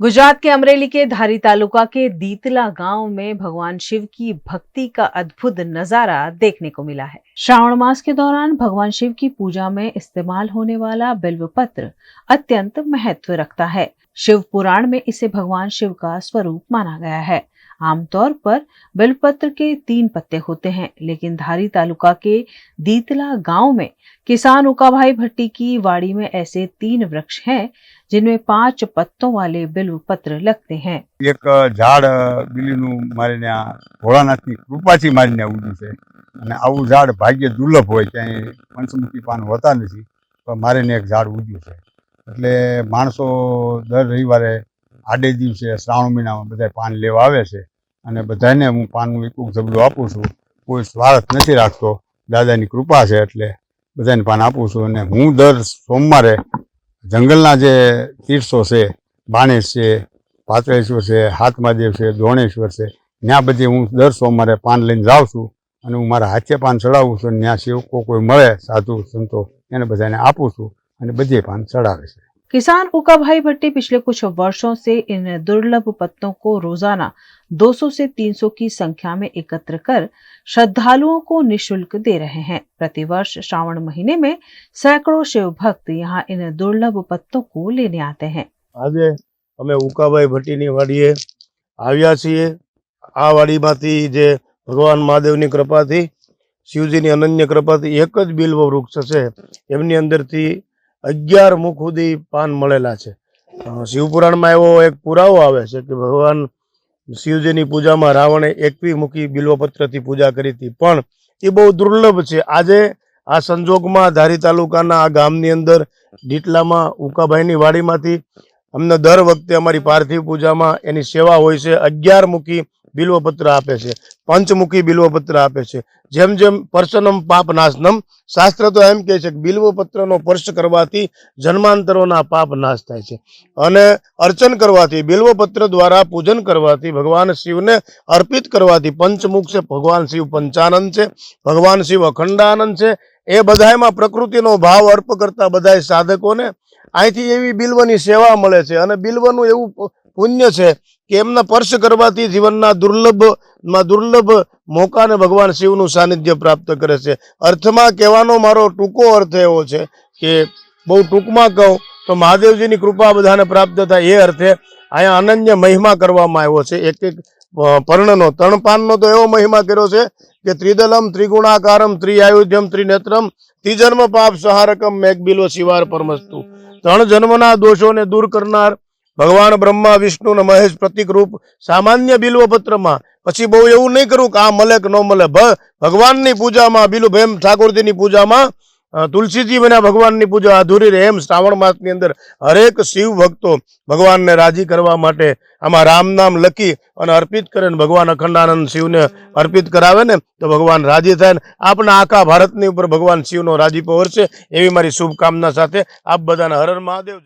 गुजरात के अमरेली के धारी तालुका के दीतला गांव में भगवान शिव की भक्ति का अद्भुत नजारा देखने को मिला है। श्रावण मास के दौरान भगवान शिव की पूजा में इस्तेमाल होने वाला बिल्व पत्र अत्यंत महत्व रखता है। शिव पुराण में इसे भगवान शिव का स्वरूप माना गया है। आमतौर पर बिल्वपत्र के 3 पत्ते होते हैं, लेकिन धारी तालुका के दीतला गांव में किसान उकाभाई भट्टी की वाड़ी में ऐसे 3 वृक्ष हैं जिनमें 5 पत्तों वाले बिल्व पत्र लगते हैं। एक झाड़ बिलीनु मारे भोळानाथनी कृपाथी मारीने उग्યું છે અને આવું ઝાડ ભાગ્ય દુર્લભ હોય, ક્યાંય પંચમુખી પાન હોતા નથી, પણ મારીને એક ઝાડ ઉગ્યું છે। એટલે માણસો દર રવિવારે આડે દિવસે શ્રાવણ મહિનામાં બધા પાન લેવા આવે છે અને બધાને હું પાનનું એક ઝબલું આપું છું। કોઈ સ્વાર્થ નથી રાખતો, દાદાની કૃપા છે એટલે બધાને પાન આપું છું। અને હું દર સોમવારે જંગલના જે તીર્થો છે, બાણેશ છે, પાતળેશ્વર છે, હાથમાદેવ છે, દોણેશ્વર છે, ત્યાં બધે હું દર સોમવારે પાન લઈને જાઉં છું અને હું મારા હાથે પાન ચડાવું છું। ત્યાં સેવકો કોઈ મળે સાધુ સંતો એને બધાને આપું છું અને બધે પાન ચડાવે છે। किसान उकाभाई भट्टी पिछले कुछ वर्षों से इन दुर्लभ पत्तों को रोजाना 200 से 300 की संख्या में एकत्र कर श्रद्धालुओं को निःशुल्क दे रहे हैं। प्रतिवर्ष श्रावण महीने में सैकड़ों शिव भक्त यहाँ इन दुर्लभ पत्तों को लेने आते हैं। आज अमे उकाभाई भट्टी वाड़ीए आव्या छीए। आ वाड़ीमांथी जे भगवान महादेवनी कृपाथी शिवजीनी अनन्य कृपाथी एक ज बिल्व वृक्ष छे, एमनी अंदरथी 11 मुख सुधी पान मळेला छे। शिवपुराण में एवो एक पुरावो आवे छे कि भगवान शिवजीनी पूजा में रावणे 21 मुखी बिल्वपत्र थी पूजा करी थी, पण ए बहु दुर्लभ छे। आजे आ संजोग में धारी तालुकाना आ गामनी अंदर डीटलामां उकाभाईनी वाड़ीमांथी अमने दर वखते अमारी पार्थिव पूजा में एनी सेवा होय छे। 11 मुखी बिल्वपत्र आपे छे, पंचमुखी बिल्वपत्र आपे छे। जेम जेम पर्शनम पाप नाशनम, शास्त्र तो एम कहे छे कि बिल्वपत्रनो स्पर्श करवाथी जन्मांतरोना पाप नाश थाय छे। अने अर्चन करवाथी, बिल्वपत्र द्वारा पूजन करवाथी, भगवान शिवने अर्पित करवाथी, पंचमुख से भगवान शिव पंचानंद छे, भगवान शिव अखंडानंद छे। ए बधायमां प्रकृतिनो भाव अर्प करता बधाय साधकोने અહીંથી એવી બિલ્વની સેવા મળે છે અને બિલ્વનું એવું પુણ્ય છે કે એમના સ્પર્શ કરવાથી જીવનના દુર્લભ મોકાને ભગવાન શિવનું સાનિધ્ય પ્રાપ્ત કરે છે। અર્થમાં કહેવાનો મારો ટૂંકો અર્થ એવો છે કે બહુ ટૂંકમાં કહું તો મહાદેવજીની કૃપા બધાને પ્રાપ્ત થાય એ અર્થે અહીંયા અનન્ય મહિમા કરવામાં આવ્યો છે। એક એક પર્ણનો તણપાનનો તો એવો મહિમા કર્યો છે કે ત્રિદલમ ત્રિગુણાકારમ ત્રિઆયુધ્યમ ત્રિનેત્રમ ત્રિજન્મ પાપ સહારકમ મેઘબિલ્વ શિવાર પરમસ્તુ। 3 જન્મના દોષોને દૂર કરનાર ભગવાન બ્રહ્મા વિષ્ણુ અને મહેશ પ્રતિક રૂપ સામાન્ય બિલ્વપત્રમાં પછી બહુ એવું નહીં કરું કે આ મળે કે ન મળે। ભગવાનની પૂજામાં બિલ્વભેમ ઠાકોરજીની પૂજામાં तुलसीजी बिना भगवान की पूजा अधूरी रहे। एम श्रावण मास की अंदर हरेक शिव भक्तो भगवान ने राजी करवा माटे आमा राम नाम लखी और अर्पित करे, भगवान अखंडानंद शिव ने अर्पित करावे ने तो भगवान राजी थाय। आपना आखा भारत नी उपर भगवान शिव नो राजीपो वरसे एवी मारी शुभकामना साथे आप बधाने हर हर महादेव।